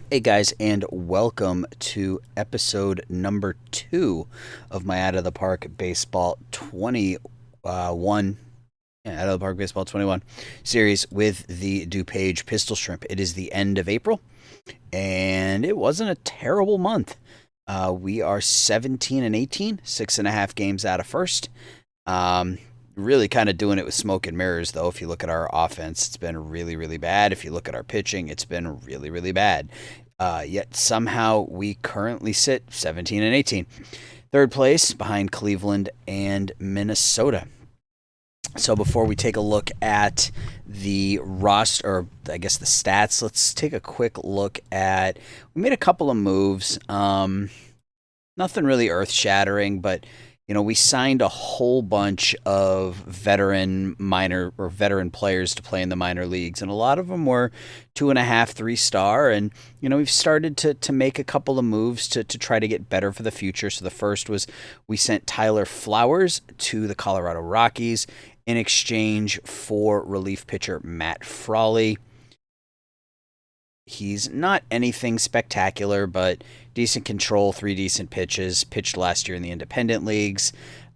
Hey guys, and welcome to episode number 2 of my Out of the Park Baseball 21. Yeah, Out of the Park Baseball 21 series with the DuPage Pistol Shrimp. It is the end of April, and it wasn't a terrible month. We are 17 and 18, 6.5 games out of first. Um, really kind of doing it with smoke and mirrors, though. If you look at our offense, it's been really, really bad. If you look at our pitching, it's been really, really bad. Yet somehow we currently sit 17 and 18. Third place behind Cleveland and Minnesota. So before we take a look at the roster, or I guess the stats, let's take a quick look at. We made a couple of moves. Nothing really earth shattering, but we signed a whole bunch of veteran players to play in the minor leagues, and a lot of them were 2.5, 3-star. And we've started to make a couple of moves to try to get better for the future. So the first was we sent Tyler Flowers to the Colorado Rockies in exchange for relief pitcher Matt Frawley. He's not anything spectacular, but decent control, 3 decent pitches. Pitched last year in the independent leagues.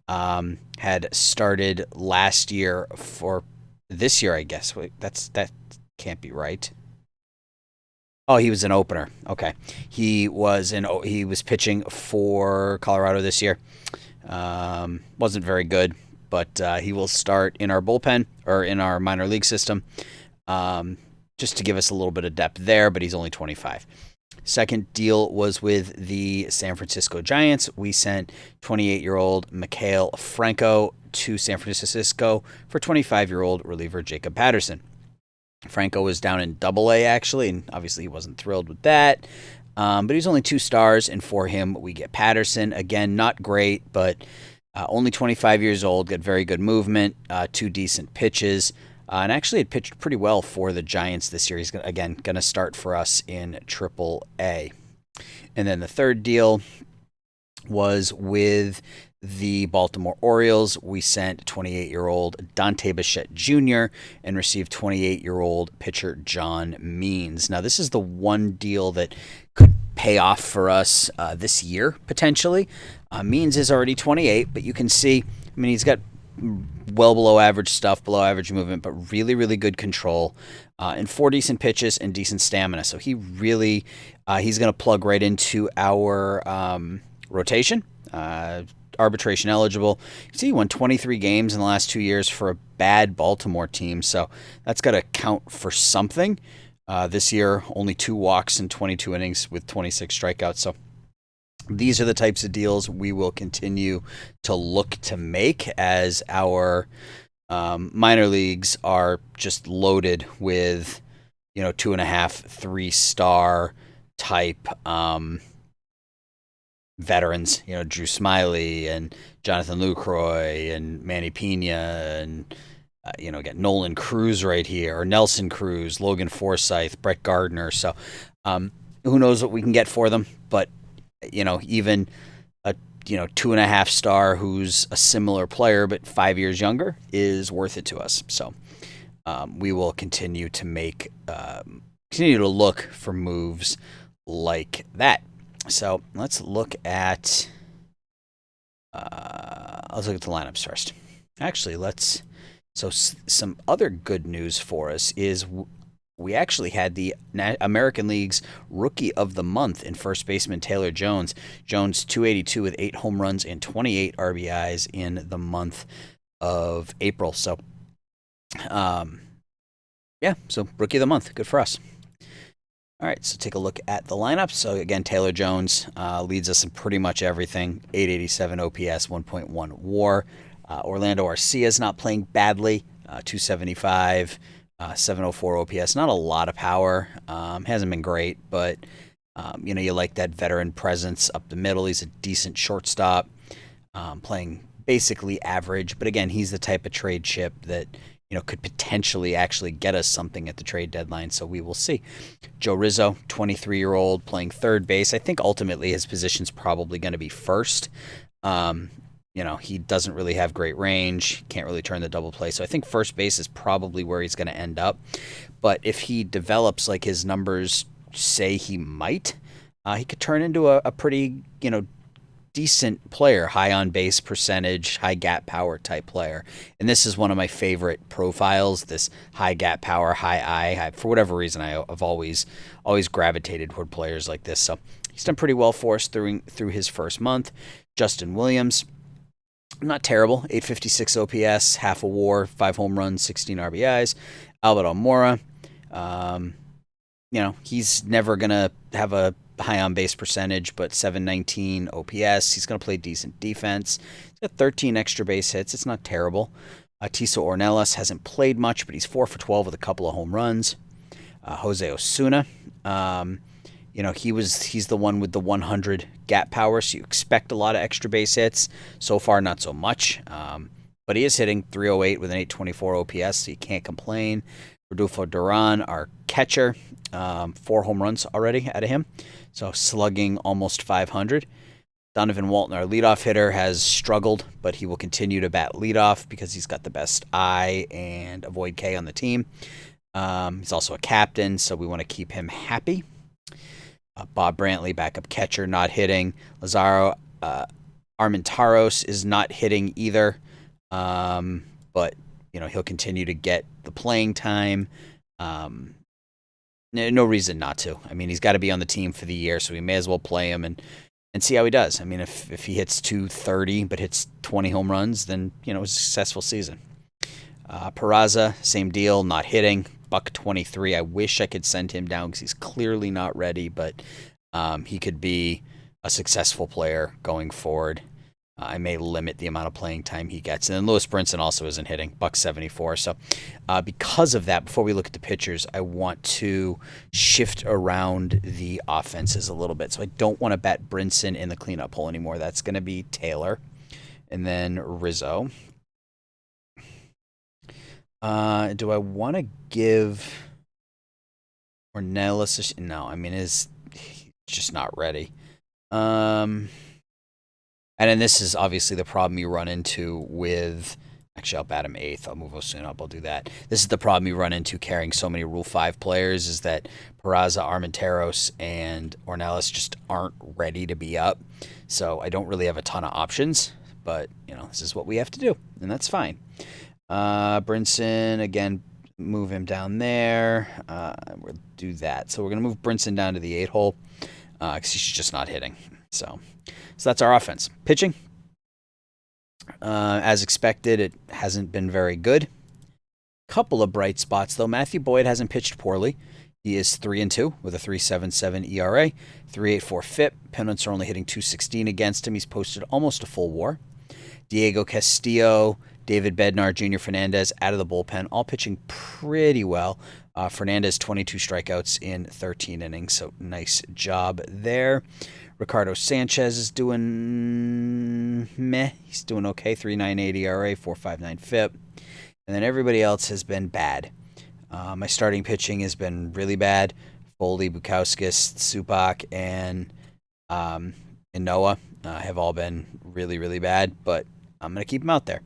Had started last year for this year, I guess. Wait, that can't be right. Oh, he was an opener. Okay, he was pitching for Colorado this year. Wasn't very good, but he will start in our bullpen or in our minor league system. Just to give us a little bit of depth there, but he's only 25. Second deal was with the San Francisco Giants. We sent 28-year-old Mikhail Franco to San Francisco for 25-year-old reliever Jacob Patterson. Franco was down in Double-A, actually, and obviously he wasn't thrilled with that. But he's only 2 stars, and for him, we get Patterson. Again, not great, but only 25 years old, got very good movement, 2 decent pitches. And actually had pitched pretty well for the Giants this year. He's, again, going to start for us in Triple-A. And then the third deal was with the Baltimore Orioles. We sent 28-year-old Dante Bichette Jr. and received 28-year-old pitcher John Means. Now, this is the one deal that could pay off for us this year, potentially. Means is already 28, but you can see, he's got well below average stuff, below average movement, but really, really good control, and 4 decent pitches and decent stamina. So he really, he's going to plug right into our rotation. Arbitration eligible. You see, he won 23 games in the last 2 years for a bad Baltimore team, so that's got to count for something. This year, only 2 walks in 22 innings with 26 strikeouts. So these are the types of deals we will continue to look to make as our minor leagues are just loaded with, 2.5, 3-star type veterans. Drew Smiley and Jonathan Lucroy and Manny Pena and get Nolan Cruz right here, or Nelson Cruz, Logan Forsythe, Brett Gardner. So who knows what we can get for them, but even a 2.5-star who's a similar player but 5 years younger is worth it to us. So we will continue to look for moves like that. So let's look at the lineups first. Actually, some other good news for us is we actually had the American League's Rookie of the Month in first baseman Taylor Jones. Jones, 282 with 8 home runs and 28 RBIs in the month of April. So, so Rookie of the Month. Good for us. All right, so take a look at the lineup. So, again, Taylor Jones leads us in pretty much everything. 887 OPS, 1.1 WAR. Orlando Arcia's not playing badly, 275. 704 OPS, not a lot of power. Hasn't been great, but you like that veteran presence up the middle. He's a decent shortstop, playing basically average. But again, he's the type of trade chip that could potentially actually get us something at the trade deadline. So we will see. Joe Rizzo, 23-year-old, playing third base. I think ultimately his position's probably going to be first. He doesn't really have great range, can't really turn the double play. So I think first base is probably where he's going to end up. But if he develops like his numbers say he might. He could turn into a pretty, decent player, high on base percentage, high gap power type player. And this is one of my favorite profiles, this high gap power, high I. For whatever reason, I've always gravitated toward players like this. So he's done pretty well for us through his first month. Justin Williams, not terrible, 856 OPS, half a WAR, 5 home runs, 16 RBIs. Albert Almora, he's never going to have a high on base percentage, but 719 OPS. He's going to play decent defense. He's got 13 extra base hits. It's not terrible. Tiso Ornelas hasn't played much, but he's 4 for 12 with a couple of home runs. Jose Osuna, he's the one with the 100 gap power, so you expect a lot of extra base hits. So far, not so much. But he is hitting 308 with an 824 OPS, so you can't complain. Rodolfo Duran, our catcher, 4 home runs already out of him. So slugging almost 500. Donovan Walton, our leadoff hitter, has struggled, but he will continue to bat leadoff because he's got the best eye and avoid K on the team. He's also a captain, so we want to keep him happy. Bob Brantley, backup catcher, not hitting. Lazaro Armenteros is not hitting either, but he'll continue to get the playing time. No reason not to. I mean, he's got to be on the team for the year, so we may as well play him and see how he does. I mean, if he hits 230 but hits 20 home runs, then it's a successful season. Peraza, same deal, not hitting. $1.23. I wish I could send him down because he's clearly not ready, but he could be a successful player going forward. I may limit the amount of playing time he gets. And then Lewis Brinson also isn't hitting, $1.74. So because of that, before we look at the pitchers, I want to shift around the offenses a little bit. So I don't want to bat Brinson in the cleanup hole anymore. That's going to be Taylor. And then Rizzo. Do I want to give Ornelas? No, I mean, he's just not ready. And then this is obviously the problem you run into with... Actually, I'll bat him 8th. I'll move Osuna up. I'll do that. This is the problem you run into carrying so many Rule 5 players, is that Peraza, Armenteros, and Ornelas just aren't ready to be up. So I don't really have a ton of options, but, this is what we have to do, and that's fine. Brinson, again, move him down there. We'll do that. So we're going to move Brinson down to the 8 hole because he's just not hitting. So that's our offense. Pitching, as expected, it hasn't been very good. Couple of bright spots, though. Matthew Boyd hasn't pitched poorly. He is 3-2 with a 3.77 ERA, 3.84 FIP. Pennants are only hitting 216 against him. He's posted almost a full WAR. Diego Castillo, David Bednar, Junior Fernandez out of the bullpen, all pitching pretty well. Fernandez, 22 strikeouts in 13 innings, so nice job there. Ricardo Sanchez is doing meh. He's doing okay, 3.98 ERA, 4.59 FIP. And then everybody else has been bad. My starting pitching has been really bad. Foley, Bukauskas, Supak, and Noah have all been really, really bad, but I'm going to keep them out there.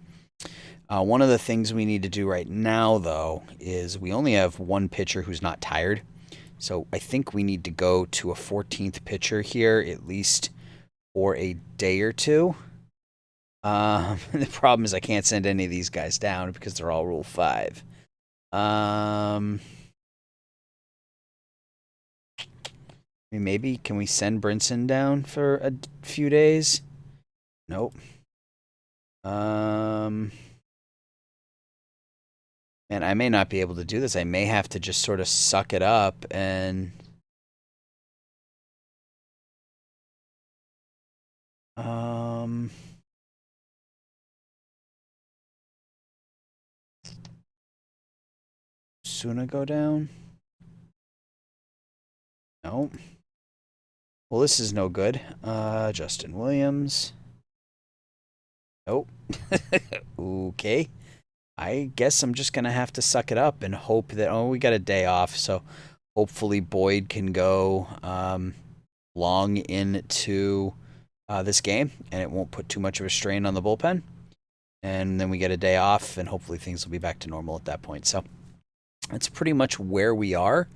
One of the things we need to do right now, though, is we only have one pitcher who's not tired. So I think we need to go to a 14th pitcher here, at least for a day or two. The problem is I can't send any of these guys down because they're all Rule 5. Maybe, can we send Brinson down for a few days? Nope. And I may not be able to do this. I may have to just sort of suck it up and... Suna go down? No. Well, this is no good. Justin Williams. Nope. Okay. I guess I'm just going to have to suck it up and hope that, we got a day off, so hopefully Boyd can go long into this game, and it won't put too much of a strain on the bullpen. And then we get a day off, and hopefully things will be back to normal at that point. So that's pretty much where we are.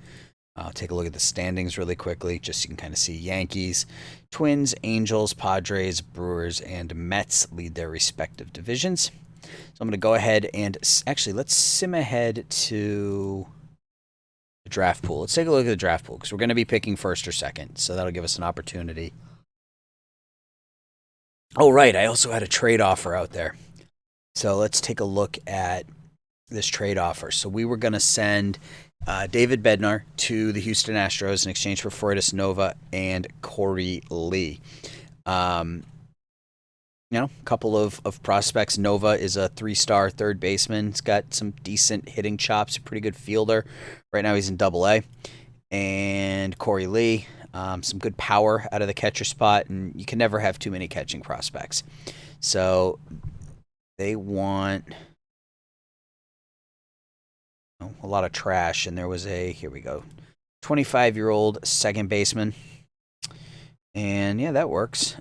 I'll take a look at the standings really quickly, just so you can kind of see Yankees, Twins, Angels, Padres, Brewers, and Mets lead their respective divisions. So I'm going to go ahead and actually let's sim ahead to the draft pool. Let's take a look at the draft pool because we're going to be picking first or second, so that'll give us an opportunity. Oh, right. I also had a trade offer out there. So let's take a look at this trade offer. So we were going to send David Bednar to the Houston Astros in exchange for Freudis Nova and Corey Lee. A couple of prospects. Nova is a 3-star third baseman. He's got some decent hitting chops, a pretty good fielder. Right now he's in Double-A. And Corey Lee, some good power out of the catcher spot, and you can never have too many catching prospects. So they want a lot of trash, and there was here we go, 25-year-old second baseman. And yeah, that works.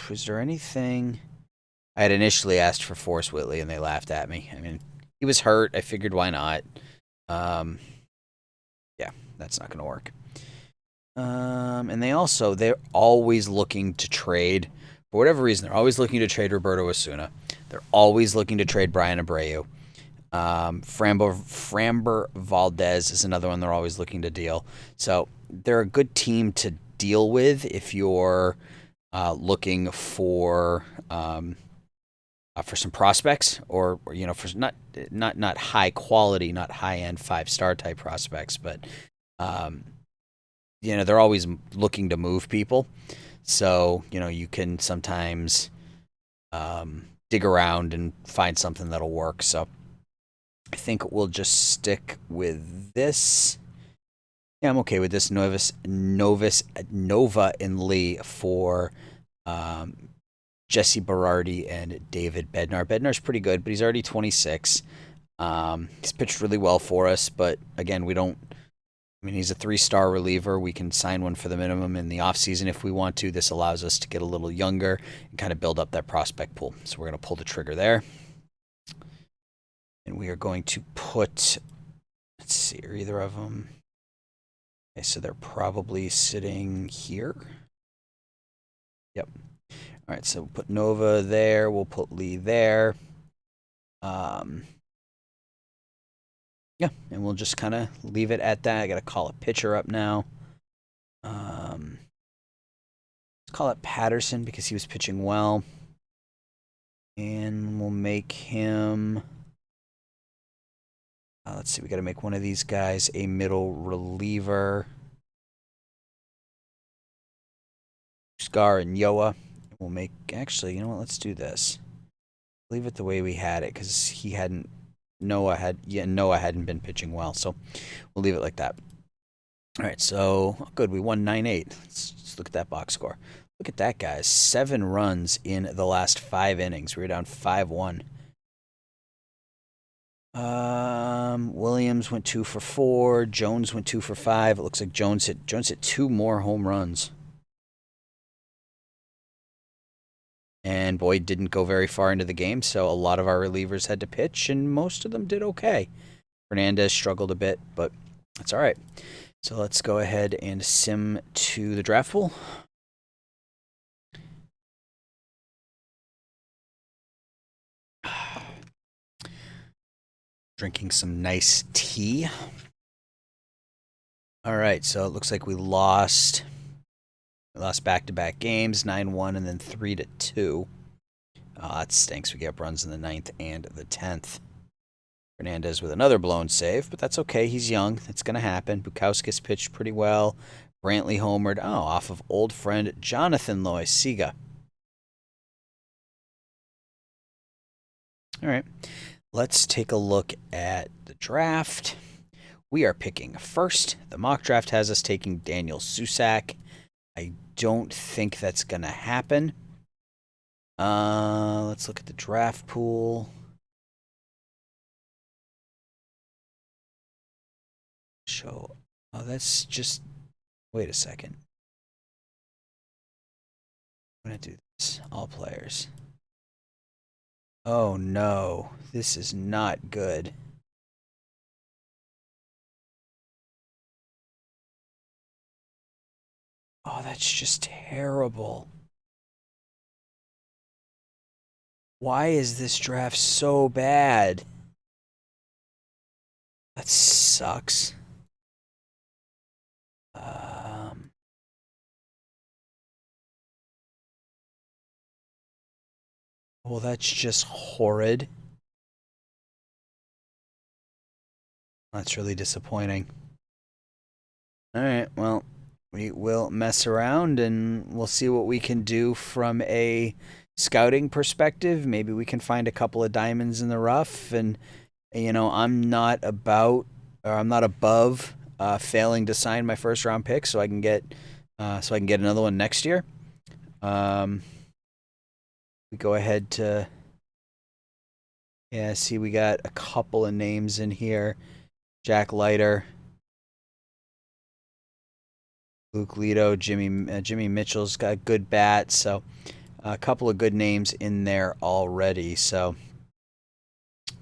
Is there anything? I had initially asked for Forrest Whitley, and they laughed at me. I mean, he was hurt. I figured, why not? Yeah, that's not going to work. And they're always looking to trade. For whatever reason, they're always looking to trade Roberto Osuna. They're always looking to trade Brian Abreu. Framber Valdez is another one they're always looking to deal. So they're a good team to deal with if you're looking for some prospects, or for not high quality, not high end 5-star type prospects, but they're always looking to move people. So you can sometimes dig around and find something that'll work. So I think we'll just stick with this. Yeah, I'm okay with this. Nova and Lee for Jesse Berardi and David Bednar. Bednar's pretty good, but he's already 26. He's pitched really well for us, but again, he's a 3-star reliever. We can sign one for the minimum in the offseason if we want to. This allows us to get a little younger and kind of build up that prospect pool. So we're going to pull the trigger there. And we are going to put, let's see, are either of them? Okay, so they're probably sitting here. Yep. All right, so we'll put Nova there. We'll put Lee there. Yeah, and we'll just kind of leave it at that. I got to call a pitcher up now. Let's call it Patterson because he was pitching well. And we'll make him... let's see, we got to make one of these guys a middle reliever. Scar and Yoa. We'll make... Actually, you know what? Let's do this. Leave it the way we had it because Noah hadn't been pitching well, so we'll leave it like that. All right, so good. We won 9-8. Let's look at that box score. Look at that, guys. 7 runs in the last 5 innings. We were down 5-1. Williams went 2 for 4. Jones went 2 for 5. It looks like Jones hit 2 more home runs. And Boyd didn't go very far into the game, so a lot of our relievers had to pitch, and most of them did okay. Fernandez struggled a bit, but that's all right. So let's go ahead and sim to the draft pool. Drinking some nice tea. All right, so it looks like we lost back-to-back games, 9-1 and then 3-2. Oh, that stinks. We get runs in the 9th and the 10th. Fernandez with another blown save, but that's okay. He's young. It's going to happen. Bukowskis pitched pretty well. Brantley homered. Oh, off of old friend Jonathan Loisiga. All right. Let's take a look at the draft. We are picking first. The mock draft has us taking Daniel Susac. I don't think that's going to happen. Let's look at the draft pool. Oh, that's just... Wait a second. I'm going to do this. All players. Oh, no. This is not good. Oh, that's just terrible. Why is this draft so bad? That sucks. Um, well, that's just horrid. That's really disappointing. All right, well, we will mess around and we'll see what we can do from a scouting perspective. Maybe we can find a couple of diamonds in the rough. And, I'm not above failing to sign my first round pick so I can get another one next year. Um, we go ahead to, yeah, see, we got a couple of names in here. Jack Leiter, Luke Lito, Jimmy Mitchell's got a good bat, so a couple of good names in there already. So a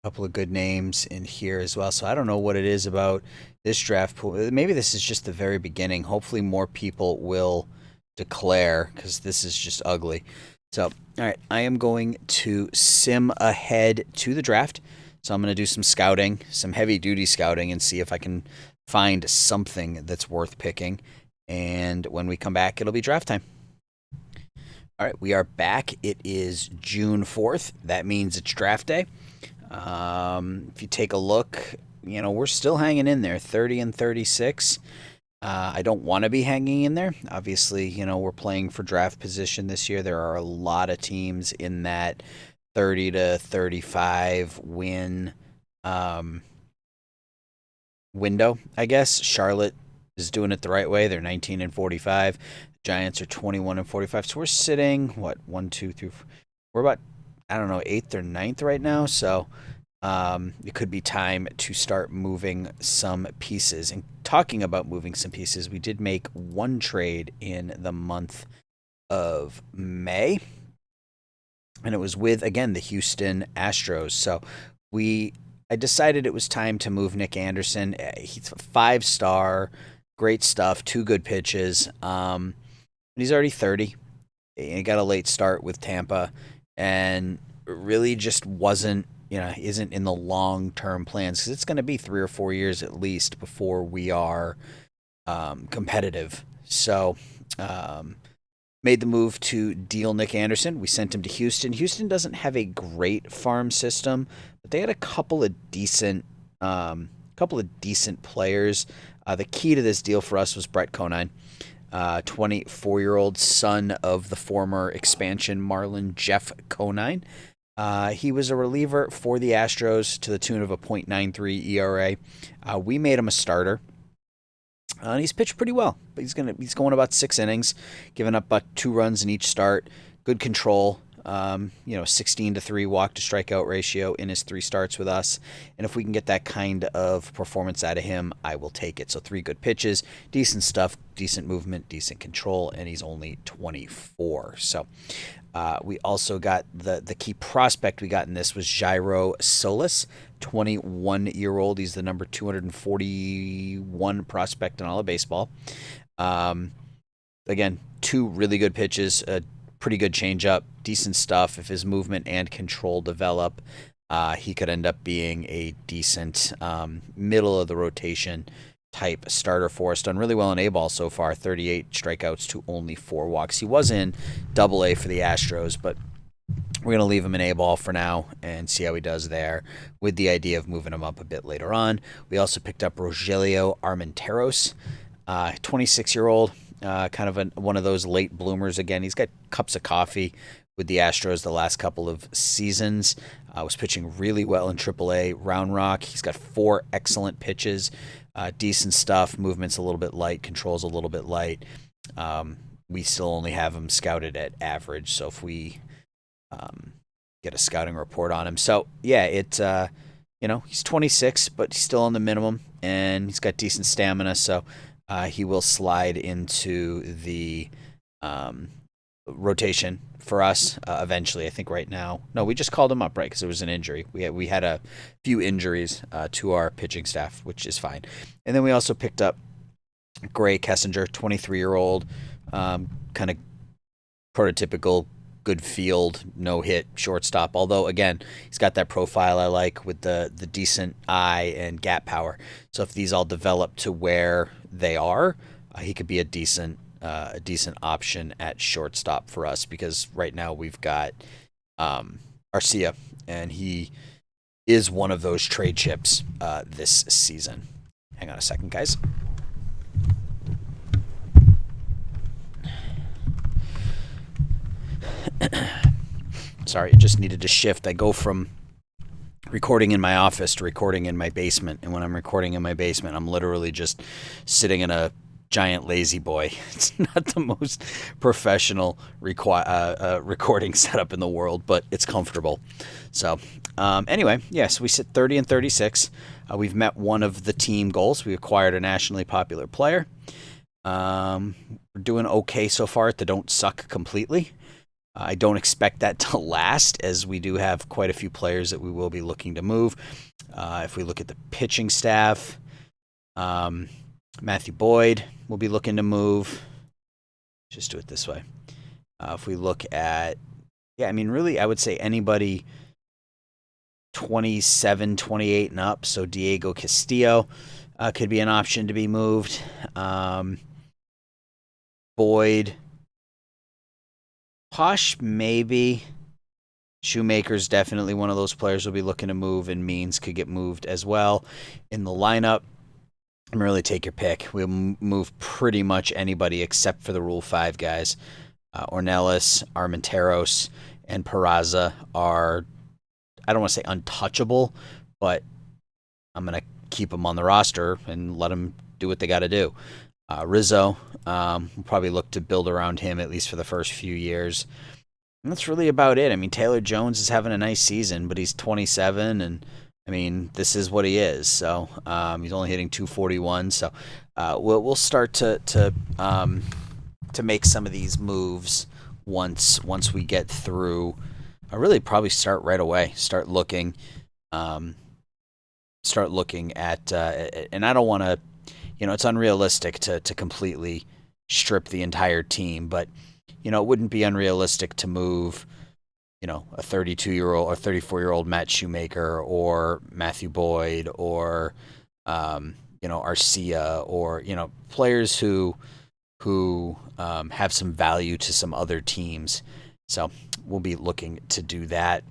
couple of good names in here as well. So I don't know what it is about this draft pool. Maybe this is just the very beginning. Hopefully more people will declare because this is just ugly. So, all right, I am going to sim ahead to the draft. So I'm going to do some scouting, some heavy duty scouting, and see if I can find something that's worth picking. And when we come back, it'll be draft time. All right, we are back. It is June 4th. That means it's draft day. If you take a look, we're still hanging in there, 30 and 36. I don't want to be hanging in there. Obviously, we're playing for draft position this year. There are a lot of teams in that 30 to 35 win window, I guess. Charlotte is doing it the right way. They're 19 and 45. Giants are 21 and 45. So we're sitting, what, 1, 2, 3, 4. We're about, I don't know, 8th or 9th right now. So it could be time to start moving some pieces. And talking about moving some pieces, we did make one trade in the month of May. And it was with, again, the Houston Astros. So I decided it was time to move Nick Anderson. He's a 5-star, great stuff, 2 good pitches. And he's already 30. He got a late start with Tampa and really just wasn't, isn't in the long-term plans because it's going to be 3 or 4 years at least before we are competitive. So made the move to deal Nick Anderson. We sent him to Houston. Houston doesn't have a great farm system, but they had a couple of decent players. The key to this deal for us was Brett Conine, 24-year-old son of the former expansion Marlin Jeff Conine. He was a reliever for the Astros to the tune of a .93 ERA. We made him a starter. And he's pitched pretty well. But he's going about 6 innings, giving up about 2 runs in each start. Good control. 16-3 walk to strikeout ratio in his 3 starts with us. And if we can get that kind of performance out of him, I will take it. So 3 good pitches, decent stuff, decent movement, decent control, and he's only 24. So we also got the key prospect we got in this was Jairo Solis, 21-year-old. He's the number 241 prospect in all of baseball. Again, 2 really good pitches, a pretty good changeup, decent stuff. If his movement and control develop, he could end up being a decent middle of the rotation type starter for us. Done really well in A-ball so far, 38 strikeouts to only 4 walks. He was in Double-A for the Astros, but we're going to leave him in A-ball for now and see how he does there with the idea of moving him up a bit later on. We also picked up Rogelio Armenteros, 26-year-old, kind of one of those late bloomers again. He's got cups of coffee with the Astros the last couple of seasons. Was pitching really well in Triple-A Round Rock. He's got 4 excellent pitches, decent stuff. Movement's a little bit light, control's a little bit light. We still only have him scouted at average, so if we get a scouting report on him. So, yeah, he's 26, but he's still on the minimum, and he's got decent stamina, so he will slide into the rotation for us eventually. I think right now, no, we just called him up, right, because it was an injury. We had a few injuries to our pitching staff, which is fine. And then we also picked up Gray Kessinger, 23-year-old, kind of prototypical good field, no hit shortstop. Although again, he's got that profile I like with the decent eye and gap power. So if these all develop to where they are, he could be a decent option at shortstop for us because right now we've got Arcia, and he is one of those trade chips this season. Hang on a second, guys. Sorry, it just needed to shift. I go from recording in my office to recording in my basement, and when I'm recording in my basement, I'm literally just sitting in a giant lazy boy. It's not the most professional recording setup in the world, but it's comfortable. So anyway, yes, we sit 30 and 36. We've met one of the team goals. We acquired a nationally popular player. We're doing okay so far at the don't suck completely. I don't expect that to last, as we do have quite a few players that we will be looking to move. If we look at the pitching staff, Matthew Boyd will be looking to move. Just do it this way. If we look at, really, I would say anybody 27, 28 and up. So Diego Castillo could be an option to be moved. Boyd. Posh, maybe. Shoemaker's definitely one of those players we'll be looking to move, and Means could get moved as well. In the lineup, really take your pick. We'll move pretty much anybody except for the Rule 5 guys. Ornelas, Armenteros, and Peraza are, I don't want to say untouchable, but I'm going to keep them on the roster and let them do what they got to do. Rizzo, we'll probably look to build around him at least for the first few years. And that's really about it. I mean, Taylor Jones is having a nice season, but he's 27, and I mean, this is what he is. So he's only hitting 241. So we'll start to make some of these moves once we get through. I really probably start right away. Start looking at, and I don't want to. It's unrealistic to completely strip the entire team, but, it wouldn't be unrealistic to move, a 32-year-old or 34-year-old Matt Shoemaker or Matthew Boyd or, Arcia or, players who have some value to some other teams. So we'll be looking to do that.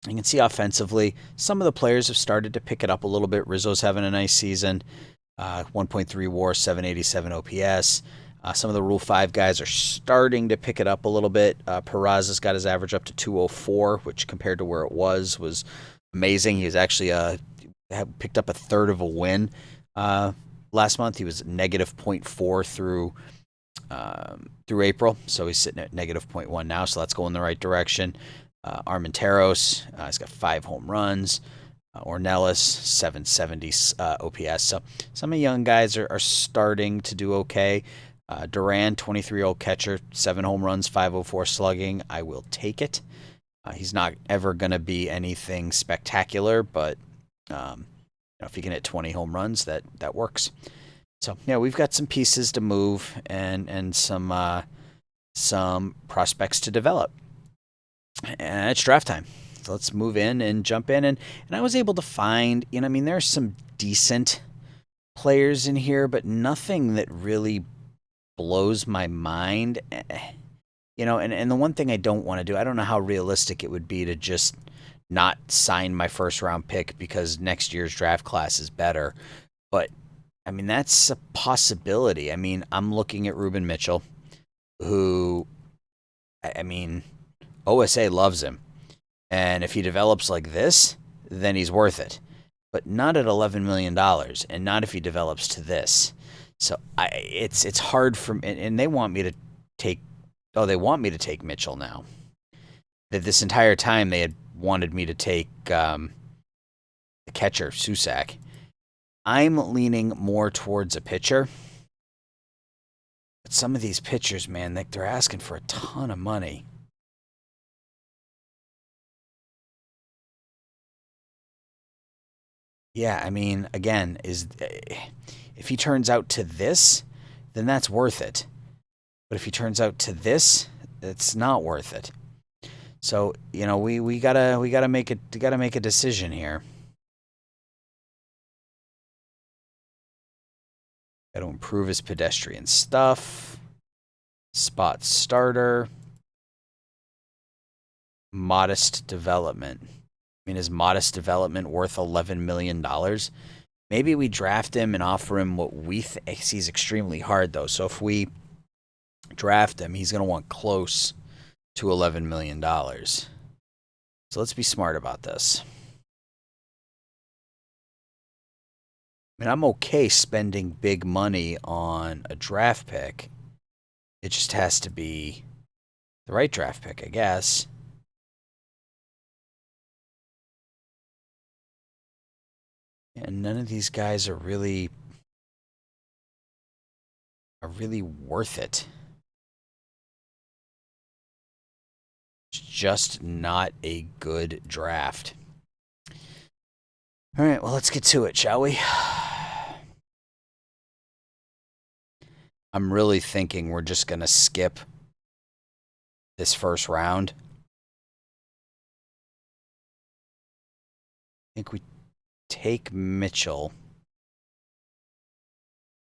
You can see offensively, some of the players have started to pick it up a little bit. Rizzo's having a nice season. 1.3 WAR, 787 OPS. Some of the Rule 5 guys are starting to pick it up a little bit. Peraza's got his average up to 204, which compared to where it was amazing. He was actually picked up a third of a win last month. He was negative 0.4 through April, so he's sitting at negative 0.1 now, so that's going the right direction. Armenteros, he's got 5 home runs. Ornelas, 770 OPS. So some of the young guys are starting to do okay. Duran, 23-year-old catcher, 7 home runs, 504 slugging. I will take it. He's not ever going to be anything spectacular, but if he can hit 20 home runs, that works. So yeah, we've got some pieces to move and some prospects to develop. And it's draft time. So let's move in and jump in. And I was able to find, there's some decent players in here, but nothing that really blows my mind. And the one thing I don't want to do, I don't know how realistic it would be to just not sign my first round pick because next year's draft class is better. But, that's a possibility. I'm looking at Ruben Mitchell, who, OSA loves him. And if he develops like this, then he's worth it. But not at $11 million, and not if he develops to this. So it's hard for me. And they want me to take Mitchell now. That this entire time they had wanted me to take the catcher, Susak. I'm leaning more towards a pitcher. But some of these pitchers, man, they're asking for a ton of money. Yeah, again, If he turns out to this, then that's worth it. But if he turns out to this, it's not worth it. So, you know, we gotta make a decision here. Gotta improve his pedestrian stuff. Spot starter. Modest development. I mean, is modest development worth $11 million? Maybe we draft him and offer him what we think. He's extremely hard, though. So if we draft him, he's going to want close to $11 million. So let's be smart about this. I mean, I'm okay spending big money on a draft pick. It just has to be the right draft pick, I guess. And none of these guys are really worth it. It's just not a good draft. All right, well, let's get to it, shall we? I'm really thinking we're just going to skip this first round. I think we take Mitchell.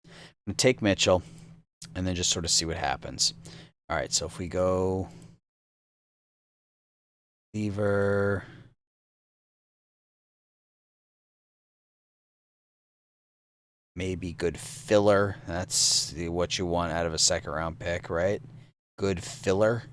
I'm going to take Mitchell and then just sort of see what happens. All right, so if we go Lever, maybe good filler. That's what you want out of a second round pick, right? Good filler.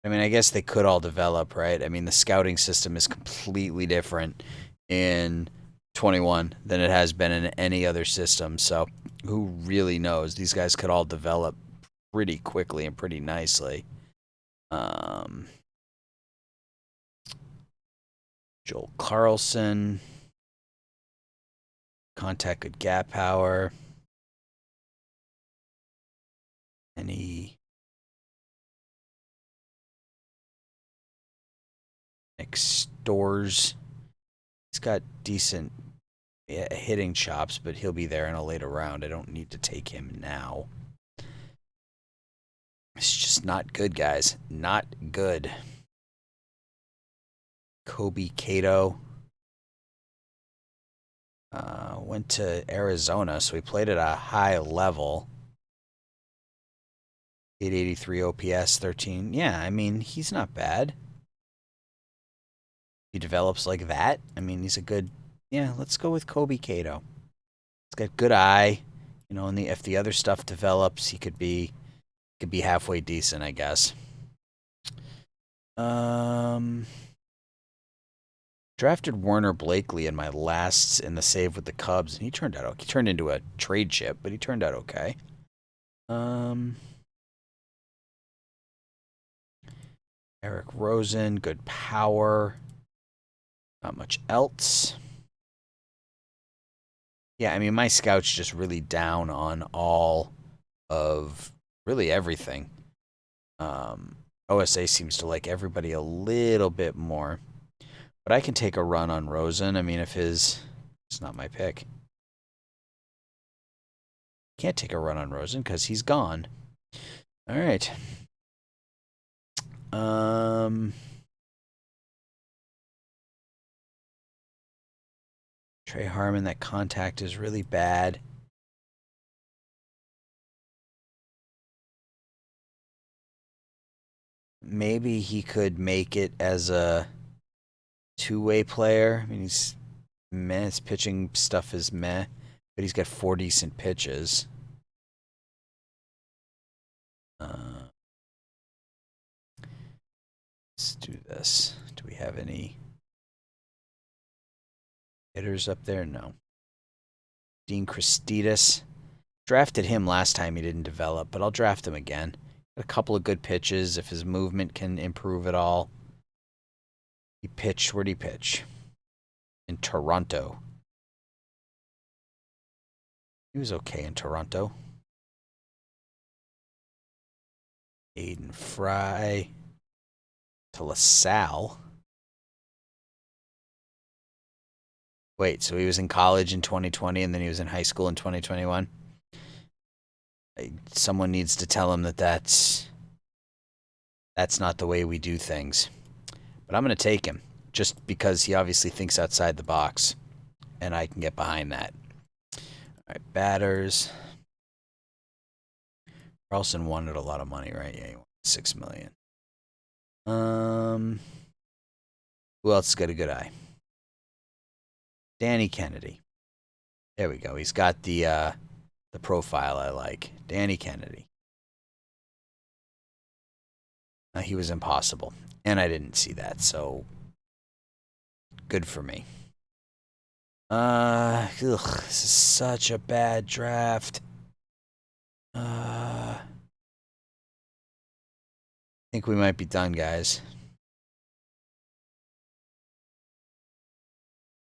I mean, I guess they could all develop, right? I mean, the scouting system is completely different in 21 than it has been in any other system. So who really knows? These guys could all develop pretty quickly and pretty nicely. Joel Carlson. Contact good gap power. Any Stores. He's got decent hitting chops, but he'll be there in a later round. I don't need to take him now. It's just not good, guys. Not good. Kobe Cato. Went to Arizona, so he played at a high level. 883 OPS, 13. Yeah, I mean, he's not bad. He develops like that. I mean, he's a good... Yeah, let's go with Kobe Cato. He's got good eye. You know, and if the other stuff develops, he could be halfway decent, I guess. Drafted Werner Blakely in my last in the save with the Cubs, and he turned into a trade chip, but he turned out okay. Eric Rosen, good power. Not much else. Yeah, I mean, my scout's just really down on all of really everything. OSA seems to like everybody a little bit more. But I can take a run on Rosen. I mean, it's not my pick. Can't take a run on Rosen because he's gone. All right. Trey Harmon, that contact is really bad. Maybe he could make it as a two-way player. I mean, he's meh. His pitching stuff is meh, but he's got 4 decent pitches. Let's do this. Do we have any hitters up there? No. Dean Christidis. Drafted him last time. He didn't develop, but I'll draft him again. Got a couple of good pitches if his movement can improve at all. He pitched. Where'd he pitch? In Toronto. He was okay in Toronto. Aiden Fry to LaSalle. Wait, so he was in college in 2020 and then he was in high school in 2021? Someone needs to tell him that that's not the way we do things. But I'm going to take him just because he obviously thinks outside the box, and I can get behind that. All right, batters. Carlson wanted a lot of money, right? Yeah, he wanted $6 million. Who else has got a good eye? Danny Kennedy. There we go. He's got the profile I like. Danny Kennedy. He was impossible, and I didn't see that, so good for me. This is such a bad draft. I think we might be done, guys.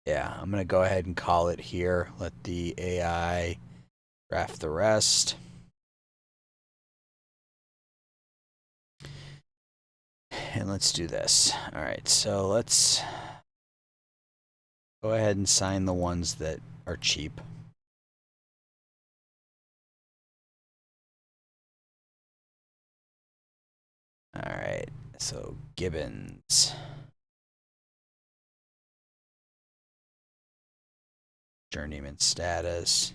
Yeah, I'm going to go ahead and call it here. Let the AI draft the rest. And let's do this. All right, so let's go ahead and sign the ones that are cheap. All right, so Gibbons. Journeyman status.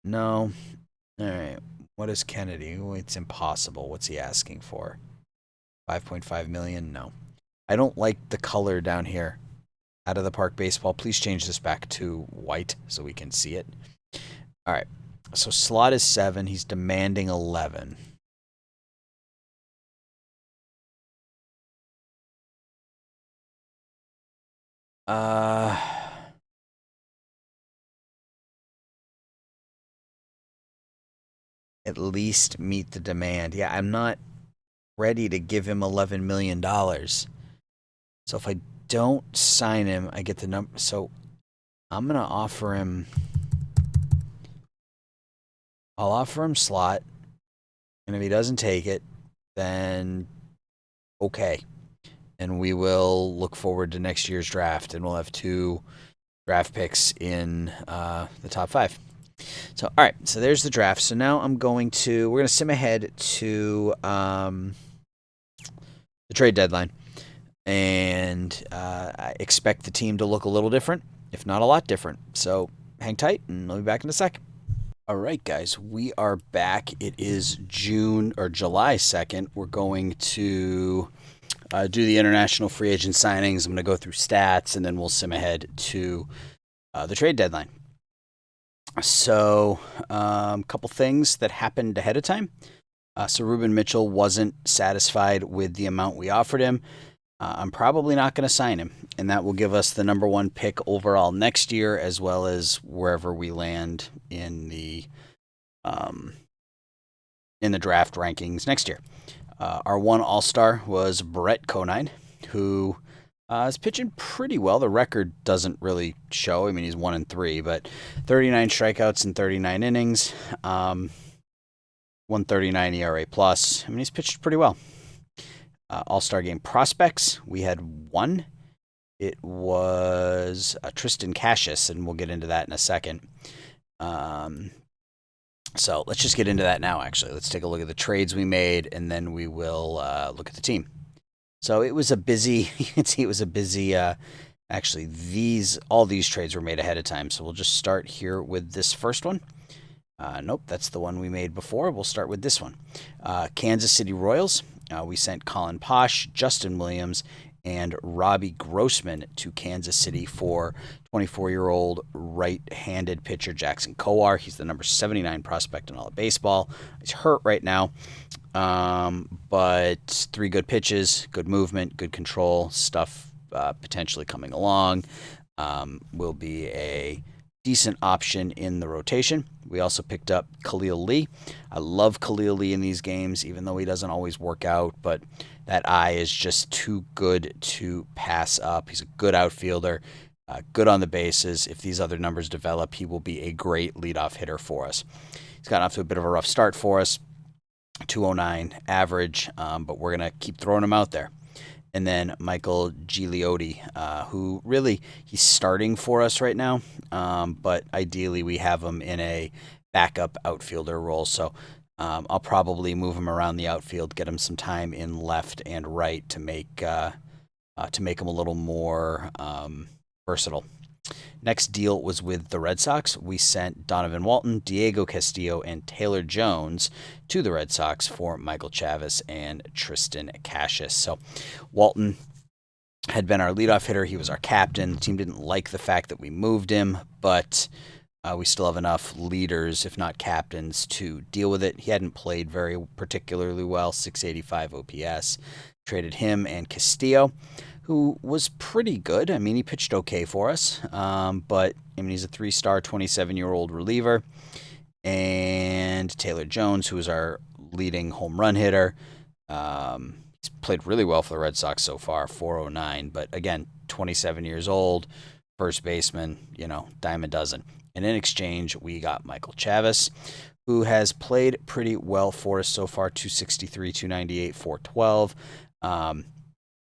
No. All right. What is Kennedy? Oh, it's impossible. What's he asking for? 5.5 million? No. I don't like the color down here. Out of the park baseball. Please change this back to white so we can see it. All right. So slot is 7. He's demanding 11. At least meet the demand. Yeah, I'm not ready to give him $11 million. So if I don't sign him, I get the number. So I'm going to offer him. I'll offer him slot. And if he doesn't take it, then okay. And we will look forward to next year's draft. And we'll have 2 draft picks in the top 5. So, all right. So there's the draft. So now we're going to sim ahead to the trade deadline. And I expect the team to look a little different, if not a lot different. So hang tight, and I'll be back in a sec. All right, guys, we are back. It is July 2nd. We're going to do the international free agent signings. I'm going to go through stats, and then we'll sim ahead to the trade deadline. So a couple things that happened ahead of time. So Ruben Mitchell wasn't satisfied with the amount we offered him. I'm probably not going to sign him, and that will give us the number 1 pick overall next year, as well as wherever we land in the draft rankings next year. Our 1 All-Star was Brett Conine, who is pitching pretty well. The record doesn't really show. I mean, he's 1-3, but 39 strikeouts in 39 innings, 1.39 ERA plus. I mean, he's pitched pretty well. All-Star Game prospects, we had 1. It was Tristan Cassius, and we'll get into that in a second. So let's just get into that now, actually. Let's take a look at the trades we made, and then we will look at the team. So it was a busy, you can see it was a busy, actually, all these trades were made ahead of time. So we'll just start here with this first one. Nope, that's the one we made before. We'll start with this one. Kansas City Royals. We sent Colin Posh, Justin Williams, and Robbie Grossman to Kansas City for 24-year-old right-handed pitcher Jackson Kowar. He's the number 79 prospect in all of baseball. He's hurt right now, but 3 good pitches, good movement, good control, stuff potentially coming along. Will be a decent option in the rotation. We also picked up Khalil Lee. I love Khalil Lee in these games, even though he doesn't always work out, but that eye is just too good to pass up. He's a good outfielder, good on the bases. If these other numbers develop, he will be a great leadoff hitter for us. He's gotten off to a bit of a rough start for us, 209 average, but we're going to keep throwing him out there. and then Michael Gigliotti, who really he's starting for us right now, but ideally we have him in a backup outfielder role. So I'll probably move him around the outfield, get him some time in left and right to make him a little more versatile. Next deal was with the Red Sox. We sent Donovan Walton, Diego Castillo, and Taylor Jones to the Red Sox for Michael Chavis and Tristan Cassius. So Walton had been our leadoff hitter. He was our captain. The team didn't like the fact that we moved him, but we still have enough leaders, if not captains, to deal with it. He hadn't played very particularly well, 685 OPS. Traded him and Castillo, who was pretty good. I mean, he pitched okay for us, but I mean, he's a 3-star, 27-year-old reliever. And Taylor Jones, who is our leading home run hitter. He's played really well for the Red Sox so far, 409. But again, 27 years old, first baseman, dime a dozen. And in exchange, we got Michael Chavis, who has played pretty well for us so far, 263, 298, 412.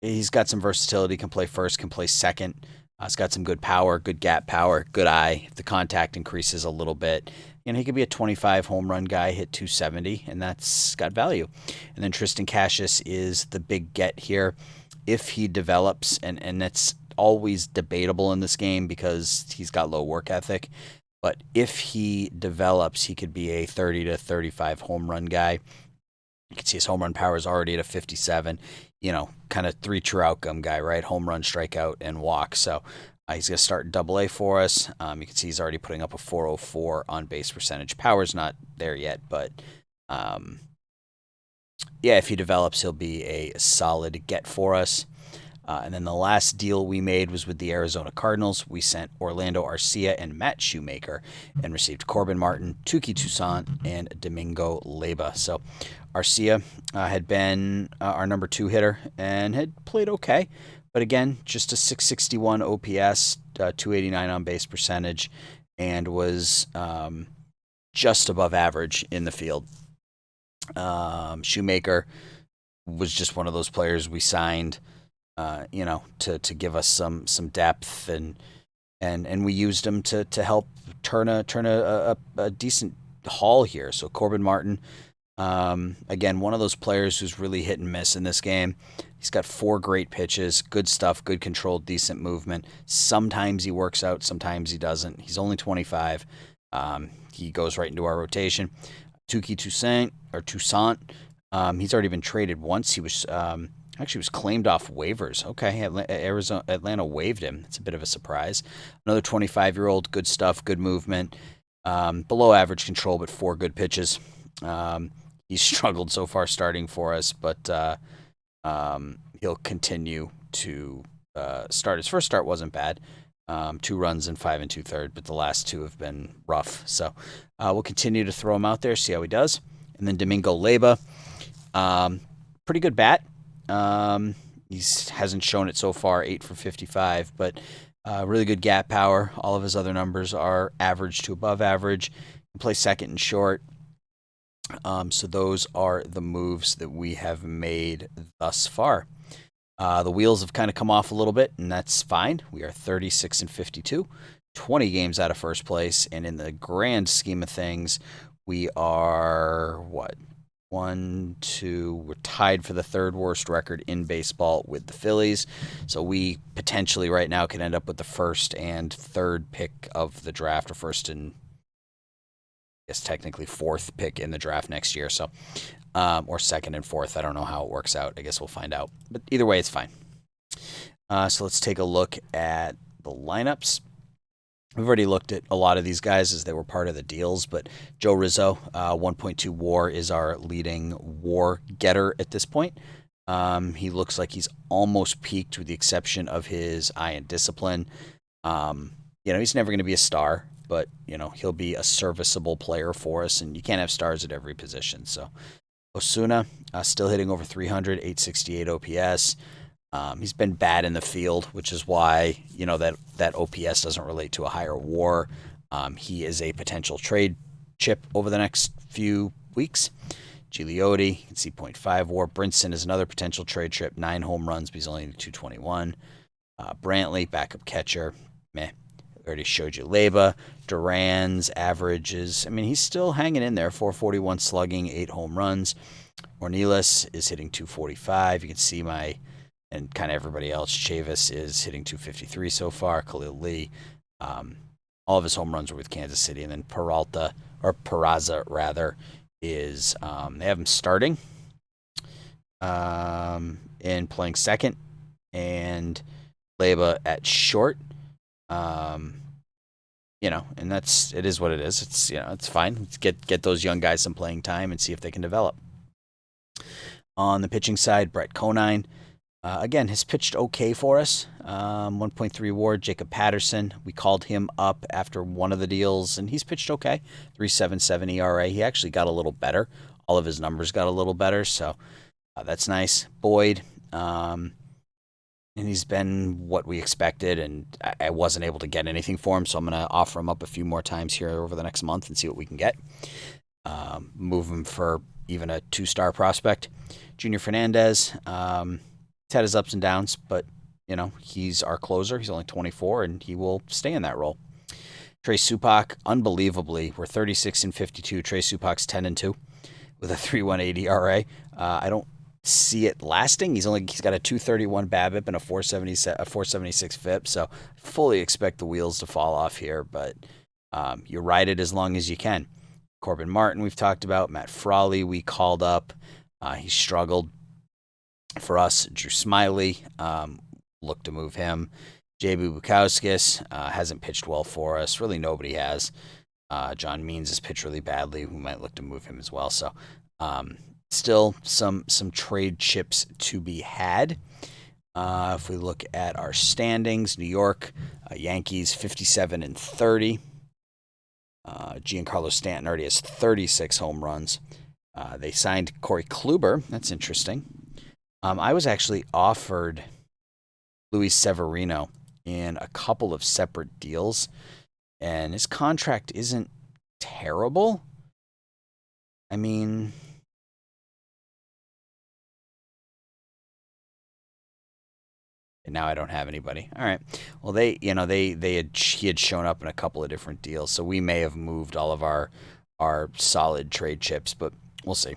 He's got some versatility, can play first, can play second. He's got some good power, good gap power, good eye. If the contact increases a little bit, he could be a 25 home run guy, hit 270, and that's got value. And then Tristan Cassius is the big get here. If he develops, and that's always debatable in this game because he's got low work ethic, but if he develops, he could be a 30 to 35 home run guy. You can see his home run power is already at a 57, kind of 3 true outcome guy, right? Home run, strikeout, and walk. So he's going to start in Double A for us. You can see he's already putting up a 404 on base percentage. Power's not there yet, but if he develops, he'll be a solid get for us. And then the last deal we made was with the Arizona Cardinals. We sent Orlando Arcia and Matt Shoemaker and received Corbin Martin, Tuki Toussaint, and Domingo Leyba. So Arcia had been our number 2 hitter and had played okay. But again, just a 661 OPS, 289 on base percentage, and was just above average in the field. Shoemaker was just one of those players we signed to give us some depth, and we used him to help turn a decent haul here. So Corbin Martin, again, one of those players who's really hit and miss in this game. He's got 4 great pitches, good stuff, good control, decent movement. Sometimes he works out, sometimes he doesn't. He's only 25. He goes right into our rotation. Tuki Toussaint, he's already been traded once. He was actually was claimed off waivers. Okay, Atlanta waived him. It's a bit of a surprise. Another 25-year-old, good stuff, good movement. Below average control, but 4 good pitches. He's struggled so far starting for us, but he'll continue to start. His first start wasn't bad. 2 runs and 5 2/3, but the last 2 have been rough. So we'll continue to throw him out there, see how he does. And then Domingo Leyba, pretty good bat. He hasn't shown it so far, 8 for 55, but really good gap power. All of his other numbers are average to above average. He plays second and short. So those are the moves that we have made thus far. The wheels have kind of come off a little bit, and that's fine. We are 36 and 52, 20 games out of first place, and in the grand scheme of things, we are, we're tied for the 3rd worst record in baseball with the Phillies. So we potentially right now could end up with the 1st and 3rd pick of the draft, or 1st and I guess technically 4th pick in the draft next year. So, or 2nd and 4th. I don't know how it works out. I guess we'll find out. But either way, it's fine. So let's take a look at the lineups. We've already looked at a lot of these guys as they were part of the deals, but Joe Rizzo, 1.2 WAR, is our leading WAR getter at this point. He looks like he's almost peaked with the exception of his eye and discipline. He's never going to be a star, but, he'll be a serviceable player for us, and you can't have stars at every position. So Osuna, still hitting over 300, 868 OPS. He's been bad in the field, which is why, that OPS doesn't relate to a higher WAR. He is a potential trade chip over the next few weeks. Gigliotti, you can see 0.5 WAR. Brinson is another potential trade chip. 9 home runs, but he's only 221. Brantley, backup catcher. Meh. I already showed you Leba. Duran's averages. I mean, he's still hanging in there. 441 slugging, 8 home runs. Ornelas is hitting 245. You can see and kind of everybody else. Chavis is hitting 253 so far. Khalil Lee. All of his home runs were with Kansas City. And then Peraza rather, is they have him starting and playing second, and Leba at short. And it is what it is. It's it's fine. Let's get those young guys some playing time and see if they can develop. On the pitching side, Brett Conine, again, has pitched okay for us. 1.3 WAR. Jacob Patterson, we called him up after one of the deals, and he's pitched okay. 3.77 ERA. He actually got a little better. All of his numbers got a little better, so that's nice. Boyd, and he's been what we expected, and I wasn't able to get anything for him, so I'm going to offer him up a few more times here over the next month and see what we can get. Move him for even a 2-star prospect. Junior Fernandez, he's had his ups and downs, but he's our closer. He's only 24, and he will stay in that role. Trey Supak, unbelievably, we're 36-52. Trey Supak's 10-2 with a 3.18 ERA. I don't see it lasting. He's got a 231 BABIP and a 476 FIP, so fully expect the wheels to fall off here, but you ride it as long as you can. Corbin Martin, we've talked about. Matt Frawley, we called up. He struggled for us. Drew Smiley, look to move him. J.B. Bukowskis hasn't pitched well for us. Really, nobody has. John Means has pitched really badly. We might look to move him as well. So, still some trade chips to be had. If we look at our standings, New York Yankees 57-30. Giancarlo Stanton already has 36 home runs. They signed Corey Kluber. That's interesting. I was actually offered Luis Severino in a couple of separate deals, and his contract isn't terrible. I mean, now I don't have anybody. All right. Well, he had shown up in a couple of different deals, so we may have moved all of our solid trade chips, but we'll see.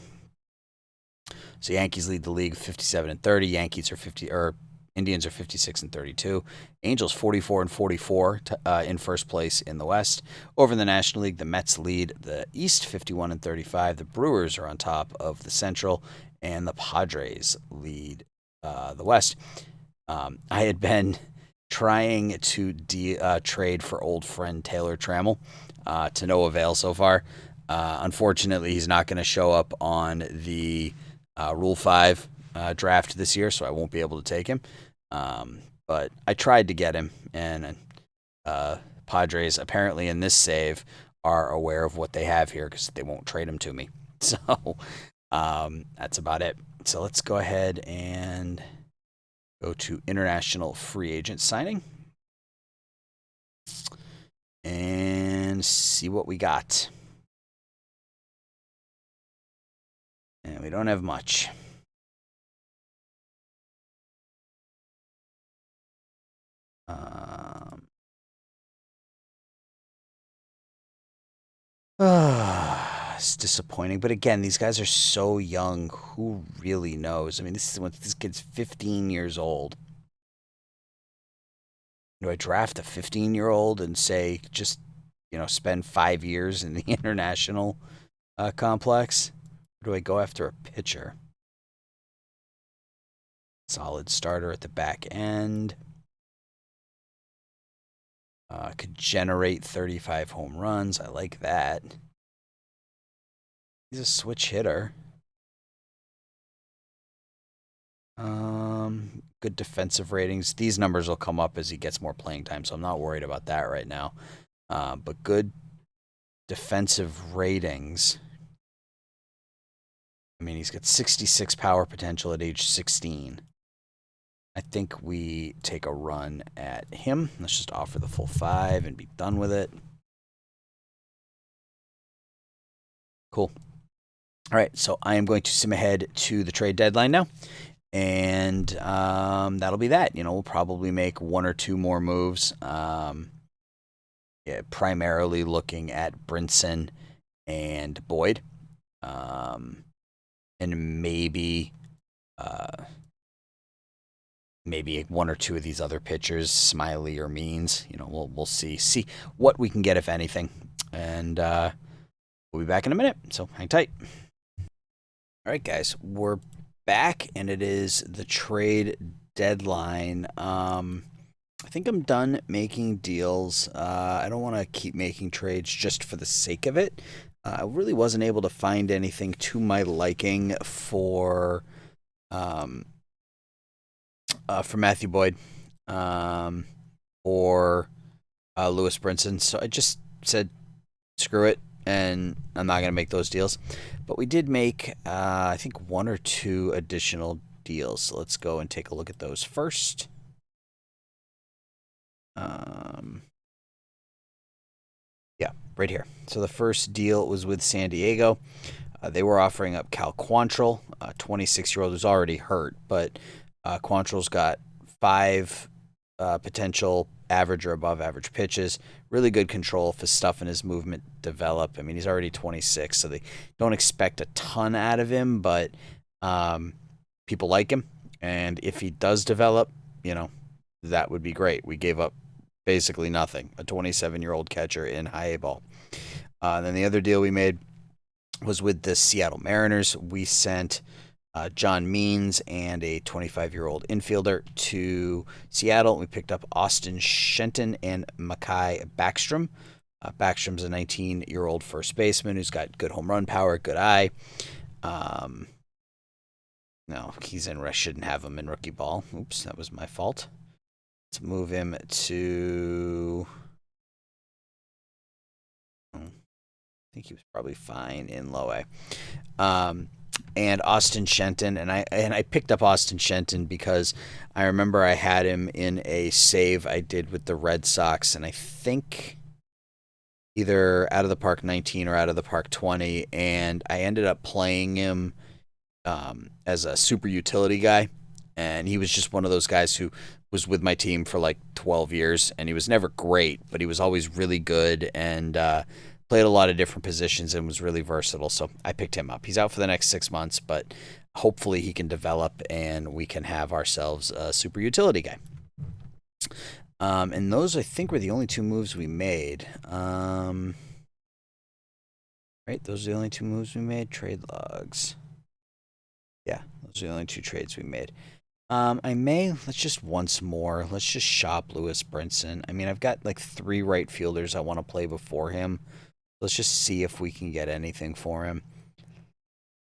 So Yankees lead the league 57-30. Indians are 56-32. Angels 44-44 in first place in the West. Over in the National League, the Mets lead the East 51-35. The Brewers are on top of the Central, and the Padres lead the West. I had been trying to trade for old friend Taylor Trammell to no avail so far. Unfortunately, he's not going to show up on the Rule 5 draft this year, so I won't be able to take him. But I tried to get him, and Padres apparently in this save are aware of what they have here because they won't trade him to me. So that's about it. So let's go ahead and go to international free agent signing and see what we got. And we don't have much. It's disappointing, but again, these guys are so young. Who really knows? I mean, this kid's 15 years old. Do I draft a 15-year-old and say just spend 5 years in the international complex? Or do I go after a pitcher? Solid starter at the back end. Could generate 35 home runs. I like that. He's a switch hitter. Good defensive ratings. These numbers will come up as he gets more playing time, so I'm not worried about that right now. But good defensive ratings. I mean, he's got 66 power potential at age 16. I think we take a run at him. Let's just offer the full 5 and be done with it. Cool. All right, so I am going to sim ahead to the trade deadline now, and that'll be that. We'll probably make one or two more moves. Yeah, primarily looking at Brinson and Boyd, and uh, maybe one or two of these other pitchers, Smiley or Means. We'll see what we can get, if anything, and we'll be back in a minute. So hang tight. All right, guys, we're back, and it is the trade deadline. I think I'm done making deals. I don't want to keep making trades just for the sake of it. I really wasn't able to find anything to my liking for Matthew Boyd or Lewis Brinson, so I just said screw it, and I'm not going to make those deals. But we did make, I think, one or two additional deals. So let's go and take a look at those first. Yeah, right here. So the first deal was with San Diego. They were offering up Cal Quantrill, a 26-year-old who's already hurt, but Quantrill's got 5 potential average or above average pitches. Really good control if his stuff and his movement develop. I mean, he's already 26, so they don't expect a ton out of him, but people like him. And if he does develop, that would be great. We gave up basically nothing. A 27-year-old catcher in high A ball. Then the other deal we made was with the Seattle Mariners. We sent John Means and a 25-year-old infielder to Seattle. We picked up Austin Shenton and Makai Backstrom. Backstrom's a 19-year-old first baseman who's got good home run power, good eye. No, I shouldn't have him in rookie ball. Oops, that was my fault. Let's move him to... I think he was probably fine in low A. And Austin Shenton, and I picked up Austin Shenton because I remember I had him in a save I did with the Red Sox, and I think either Out of the Park 19 or Out of the Park 20, and I ended up playing him as a super utility guy, and he was just one of those guys who was with my team for like 12 years, and he was never great, but he was always really good, and played a lot of different positions and was really versatile, so I picked him up. He's out for the next 6 months, but hopefully he can develop and we can have ourselves a super utility guy. And those, I think, were the only 2 moves we made. Right, those are the only 2 moves we made. Trade logs. Yeah, those are the only 2 trades we made. Let's just once more, let's just shop Lewis Brinson. I mean, I've got like 3 right fielders I want to play before him. Let's just see if we can get anything for him.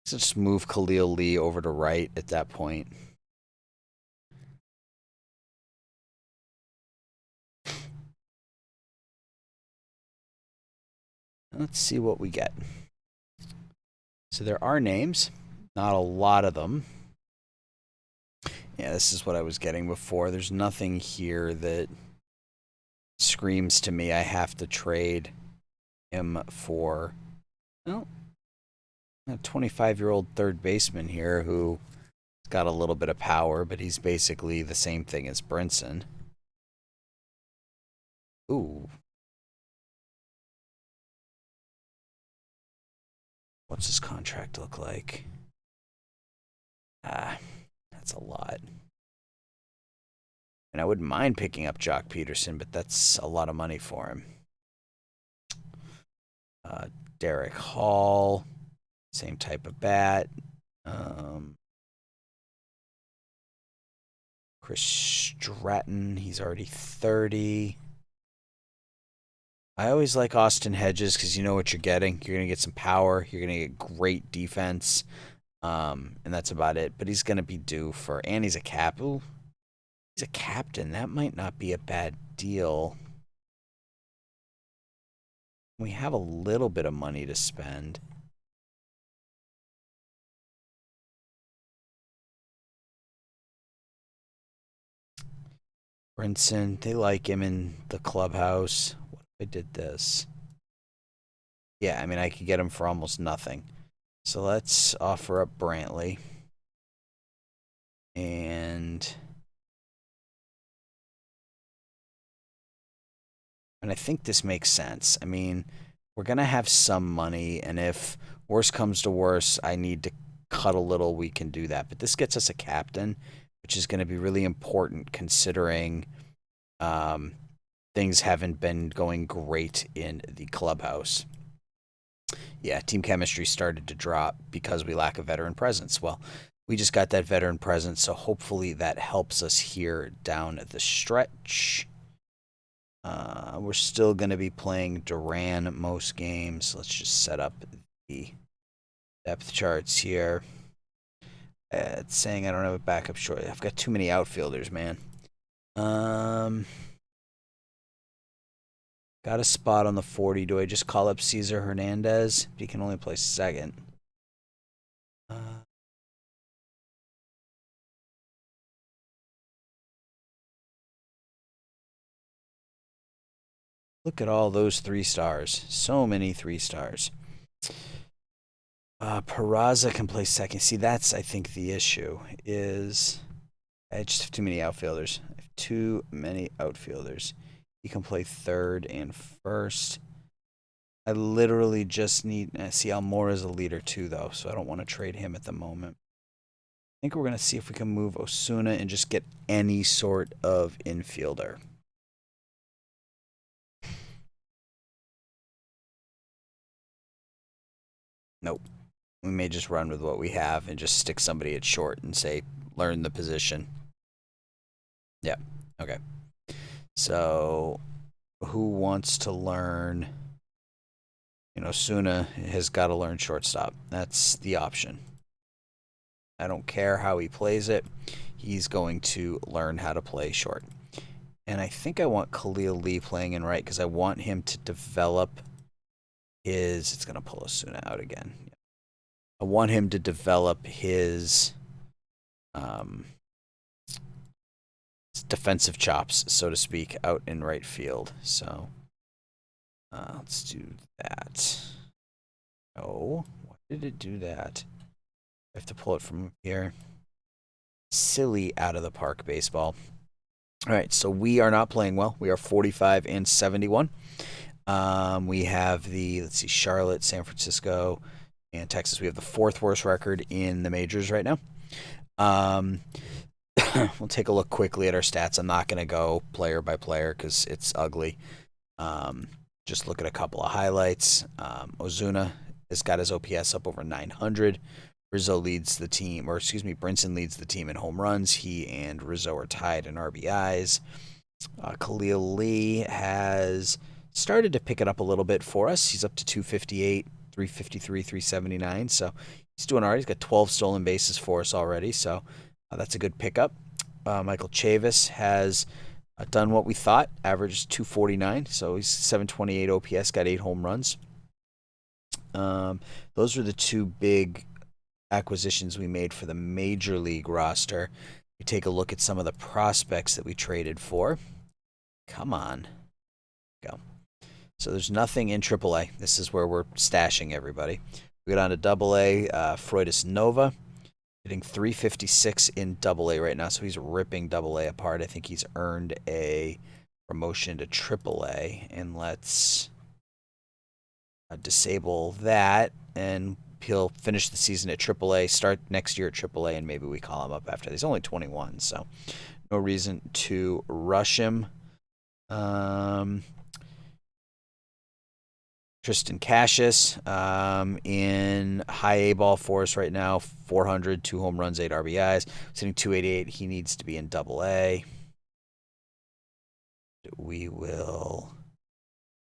Let's just move Khalil Lee over to right at that point. Let's see what we get. So there are names, not a lot of them. Yeah, this is what I was getting before. There's nothing here that screams to me I have to trade him for, well, a 25-year-old third baseman here who's got a little bit of power, but he's basically the same thing as Brinson. Ooh. What's his contract look like? That's a lot. And I wouldn't mind picking up Jock Peterson, but that's a lot of money for him. Derek Hall, same type of bat. Chris Stratton, he's already 30. I always like Austin Hedges because you know what you're getting. You're going to get some power. You're going to get great defense. And that's about it. But he's going to be due for... And he's a cap. Ooh, he's a captain. That might not be a bad deal. We have a little bit of money to spend. Brinson, they like him in the clubhouse. What if I did this? Yeah, I mean, I could get him for almost nothing. So let's offer up Brantley. And I think this makes sense. I mean, we're going to have some money, and if worse comes to worse, I need to cut a little, we can do that. But this gets us a captain, which is going to be really important considering things haven't been going great in the clubhouse. Yeah, team chemistry started to drop because we lack a veteran presence. Well, we just got that veteran presence, so hopefully that helps us here down the stretch. We're still going to be playing Duran most games. Let's just set up the depth charts here. It's saying I don't have a backup short. I've got too many outfielders, man. Got a spot on the 40. Do I just call up Cesar Hernandez? He can only play second. Look at all those 3 stars. So many 3 stars. Peraza can play second. See, that's, I think, the issue is I just have too many outfielders. I have too many outfielders. He can play third and first. I literally just need... see, Almora's a leader too, though, so I don't want to trade him at the moment. I think we're going to see if we can move Osuna and just get any sort of infielder. Nope. We may just run with what we have and just stick somebody at short and say, learn the position. Yeah. Okay. So, who wants to learn? You know, Osuna has got to learn shortstop. That's the option. I don't care how he plays it. He's going to learn how to play short. And I think I want Khalil Lee playing in right because I want him to develop his... It's going to pull Osuna out again. I want him to develop his defensive chops, so to speak, out in right field. So let's do that. Oh, why did it do that? I have to pull it from here. Silly out of the park baseball. All right, so we are not playing well. We are 45 and 71. We have the, let's see, Charlotte, San Francisco, and Texas. We have the 4th worst record in the majors right now. We'll take a look quickly at our stats. I'm not going to go player by player because it's ugly. Just look at a couple of highlights. Ozuna has got his OPS up over 900. Rizzo leads the team, or excuse me, Brinson leads the team in home runs. He and Rizzo are tied in RBIs. Khalil Lee has started to pick it up a little bit for us. He's up to 258. 353, 379. So he's doing all right. He's got 12 stolen bases for us already. So that's a good pickup. Michael Chavis has done what we thought. Averaged 249. So he's 728 OPS. Got 8 home runs. Those are the 2 big acquisitions we made for the major league roster. We take a look at some of the prospects that we traded for. Come on. Go. So there's nothing in AAA. This is where we're stashing everybody. We go down to AA. Freudis Nova, hitting 356 in AA right now. So he's ripping AA apart. I think he's earned a promotion to AAA. And let's disable that. And he'll finish the season at AAA, start next year at AAA, and maybe we call him up after. He's only 21, so no reason to rush him. Tristan Cassius in high A ball for us right now. 400, 2 home runs, 8 RBIs. Sitting 288. He needs to be in AA. We will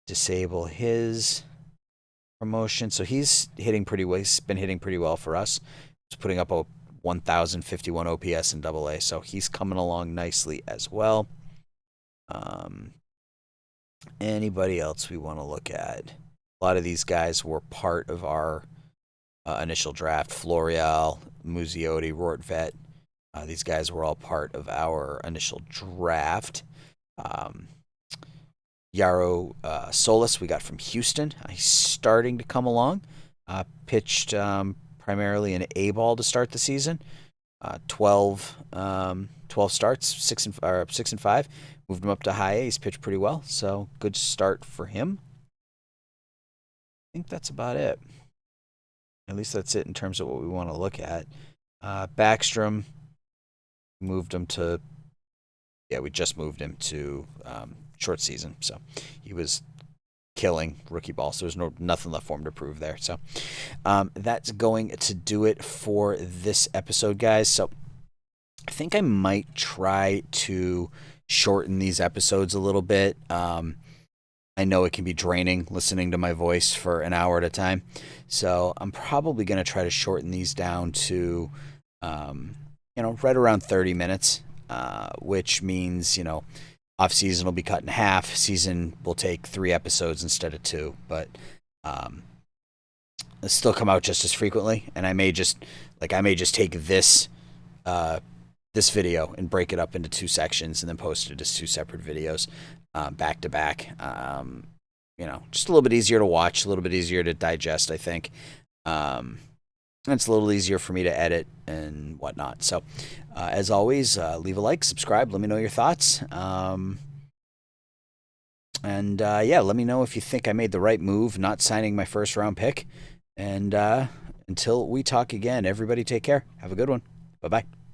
disable his promotion. So he's hitting pretty well. He's been hitting pretty well for us. He's putting up a 1,051 OPS in AA. So he's coming along nicely as well. Anybody else we want to look at? A lot of these guys were part of our initial draft. Florial, Muzziotti, Rortvet. These guys were all part of our initial draft. Yaro Solis we got from Houston. He's starting to come along. Pitched primarily an A ball to start the season. 12 starts, 6-5. Moved him up to high A. He's pitched pretty well, so good start for him. I think that's about it. At least that's it in terms of what we want to look at. Backstrom, moved him to, we just moved him to short season, so he was killing rookie ball, so there's nothing left for him to prove there. So that's going to do it for this episode, guys. So I think I might try to shorten these episodes a little bit. I know it can be draining listening to my voice for an hour at a time, so I'm probably going to try to shorten these down to right around 30 minutes, which means off season will be cut in half. Season will take 3 episodes instead of 2, but it'll still come out just as frequently. And I may just take this video and break it up into 2 sections and then post it as 2 separate videos, back to back. Just a little bit easier to watch, a little bit easier to digest, I think. And it's a little easier for me to edit and whatnot. So, as always, leave a like, subscribe, let me know your thoughts. Let me know if you think I made the right move not signing my first round pick. And until we talk again, everybody take care. Have a good one. Bye-bye.